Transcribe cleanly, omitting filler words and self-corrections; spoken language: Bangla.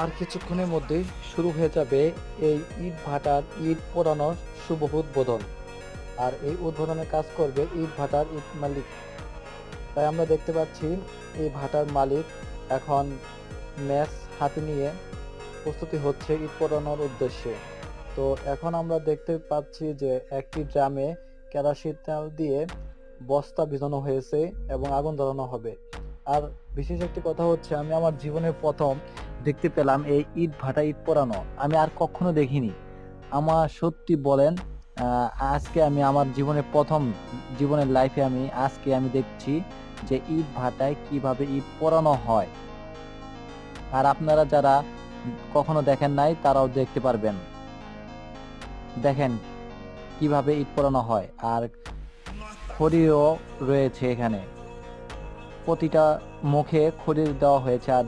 আর কিছুক্ষণের মধ্যেই শুরু হয়ে যাবে এই ইট ভাটার ইট পোড়ানোর শুভ উদ্বোধন। আর এই উদ্বোধনের কাজ করবে ইট ভাটার ইট মালিক। তাই আমরা দেখতে পাচ্ছি এই ভাটার মালিক এখন ম্যাচ হাতে নিয়ে প্রস্তুতি হচ্ছে ইট পোড়ানোর উদ্দেশ্যে। তো এখন আমরা দেখতে পাচ্ছি যে একটি ড্রামে কেরোসিন তেল দিয়ে বস্তা ভিজানো হয়েছে এবং আগুন ধরানো হবে। আর বিশেষ একটি কথা হচ্ছে, আমি আমার জীবনের প্রথম দেখতে পেলাম এই ইট ভাটা ইট পোড়ানো। আমি আর কখনো দেখিনি। আমার সত্যি বলেন, আজকে আমি আমার জীবনের লাইফে আমি আজকে আমি দেখছি যে ইট ভাটায় কিভাবে ইট পোড়ানো হয়। আর আপনারা যারা কখনো দেখেন নাই তারাও দেখতে পারবেন। দেখেন কিভাবে ইট পোড়ানো হয়। আর খড়িও রয়েছে এখানে, প্রতিটা মুখে খড়ি দেওয়া হয়েছে। আর